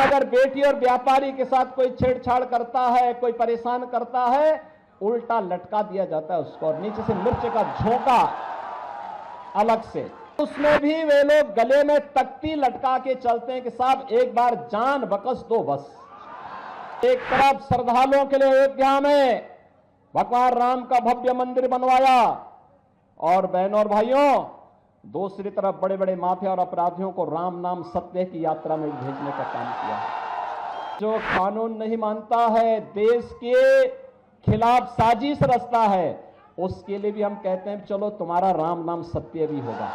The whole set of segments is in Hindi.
वहां अगर बेटी और व्यापारी के साथ कोई छेड़छाड़ करता है, कोई परेशान करता है, उल्टा लटका दिया जाता है उसको और नीचे से मिर्च का झोंका अलग से। उसमें भी वे लोग गले में तख्ती लटका के चलते हैं कि साहब एक बार जान बकस दो बस। एक तरफ श्रद्धालुओं के लिए अयोध्या में भगवान राम का भव्य मंदिर बनवाया और बहनों और भाइयों, दूसरी तरफ बड़े बड़े माफिया और अपराधियों को राम नाम सत्य की यात्रा में भेजने का काम किया। जो कानून नहीं मानता है, देश के खिलाफ साजिश रचता है, उसके लिए भी हम कहते हैं चलो तुम्हारा राम नाम सत्य भी होगा।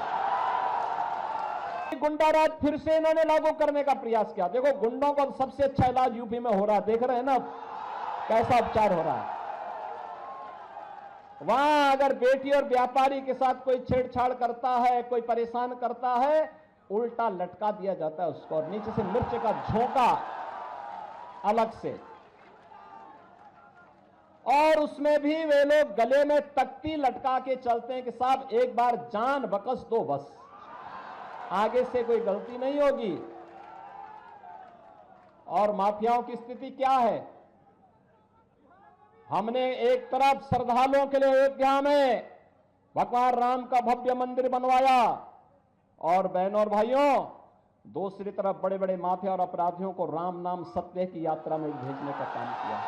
गुंडाराज फिर से इन्होंने लागू करने का प्रयास किया। देखो गुंडों का सबसे अच्छा इलाज यूपी में हो रहा है, देख रहे हैं ना कैसा उपचार हो रहा है। वहां अगर बेटी और व्यापारी के साथ कोई छेड़छाड़ करता है, कोई परेशान करता है, उल्टा लटका दिया जाता है उसको और नीचे से मिर्च का झोंका अलग से। और उसमें भी वे लोग गले में तख्ती लटका के चलते हैं कि साहब एक बार जान बकस दो बस, आगे से कोई गलती नहीं होगी। और माफियाओं की स्थिति क्या है? हमने एक तरफ श्रद्धालुओं के लिए अयोध्या में भगवान राम का भव्य मंदिर बनवाया और बहनों और भाइयों, दूसरी तरफ बड़े बड़े माफिया और अपराधियों को राम नाम सत्य की यात्रा में भेजने का काम किया।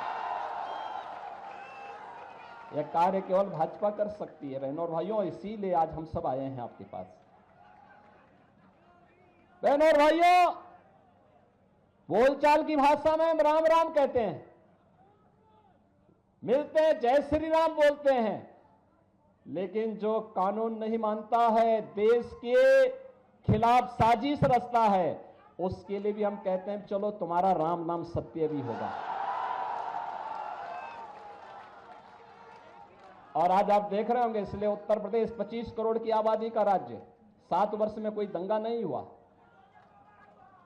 यह कार्य केवल भाजपा कर सकती है बहनों और भाइयों, इसीलिए आज हम सब आए हैं आपके पास। बहनों और भाइयों, बोलचाल की भाषा में हम राम राम कहते हैं, मिलते हैं जय श्री राम बोलते हैं, लेकिन जो कानून नहीं मानता है, देश के खिलाफ साजिश रचता है, उसके लिए भी हम कहते हैं चलो तुम्हारा राम नाम सत्य भी होगा। और आज आप देख रहे होंगे, इसलिए उत्तर प्रदेश 25 करोड़ की आबादी का राज्य, 7 वर्ष में कोई दंगा नहीं हुआ,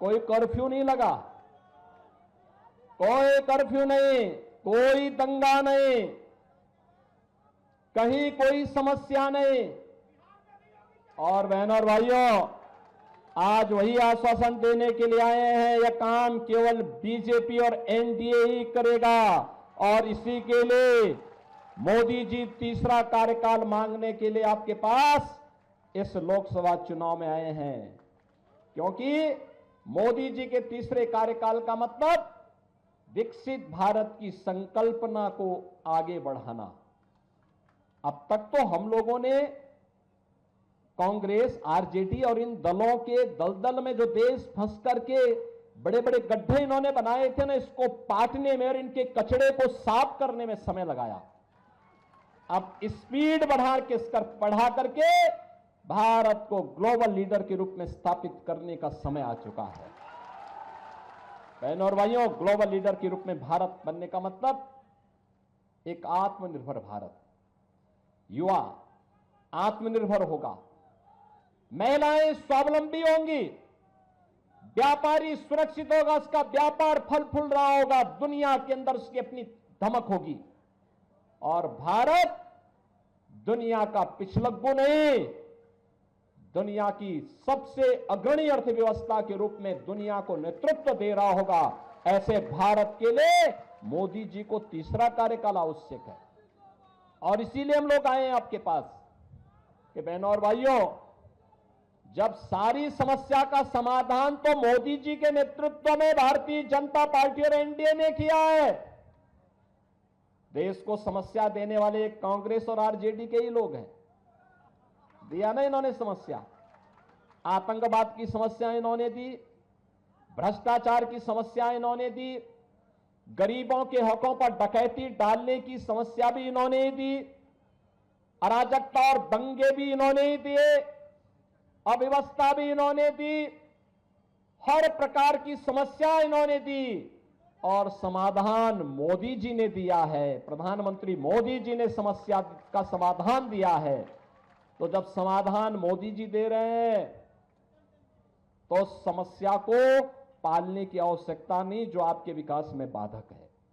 कोई कर्फ्यू नहीं लगा, कोई कर्फ्यू नहीं, कोई दंगा नहीं, कहीं कोई समस्या नहीं। और बहनों और भाइयों, आज वही आश्वासन देने के लिए आए हैं, यह काम केवल बीजेपी और एनडीए ही करेगा और इसी के लिए मोदी जी तीसरा कार्यकाल मांगने के लिए आपके पास इस लोकसभा चुनाव में आए हैं। क्योंकि मोदी जी के तीसरे कार्यकाल का मतलब विकसित भारत की संकल्पना को आगे बढ़ाना। अब तक तो हम लोगों ने कांग्रेस, आरजेडी और इन दलों के दलदल में जो देश फंस करके बड़े बड़े गड्ढे इन्होंने बनाए थे ना, इसको पाटने में और इनके कचड़े को साफ करने में समय लगाया। अब स्पीड बढ़ा करके भारत को ग्लोबल लीडर के रूप में स्थापित करने का समय आ चुका है। बहनों और भाइयों, ग्लोबल लीडर के रूप में भारत बनने का मतलब एक आत्मनिर्भर भारत। युवा आत्मनिर्भर होगा, महिलाएं स्वावलंबी होंगी, व्यापारी सुरक्षित होगा, उसका व्यापार फल फूल रहा होगा, दुनिया के अंदर उसकी अपनी धमक होगी। और भारत दुनिया का पिछलग्गू नहीं, दुनिया की सबसे अग्रणी अर्थव्यवस्था के रूप में दुनिया को नेतृत्व दे रहा होगा। ऐसे भारत के लिए मोदी जी को तीसरा कार्यकाल आवश्यक है। और इसीलिए हम लोग आए हैं आपके पास कि बहनों और भाइयों, जब सारी समस्या का समाधान तो मोदी जी के नेतृत्व में भारतीय जनता पार्टी और एनडीए ने किया है, देश को समस्या देने वाले कांग्रेस और आरजेडी के ही लोग हैं। दिया ना इन्होंने समस्या, आतंकवाद की समस्या इन्होंने दी, भ्रष्टाचार की समस्या इन्होंने दी, गरीबों के हकों पर डकैती डालने की समस्या भी इन्होंने दी, अराजकता और दंगे भी इन्होंने ही दिए, अव्यवस्था भी इन्होंने दी, हर प्रकार की समस्या इन्होंने दी और समाधान मोदी जी ने दिया है। प्रधानमंत्री मोदी जी ने समस्या का समाधान दिया है। तो जब समाधान मोदी जी दे रहे हैं तो समस्या को पालने की आवश्यकता नहीं जो आपके विकास में बाधक है।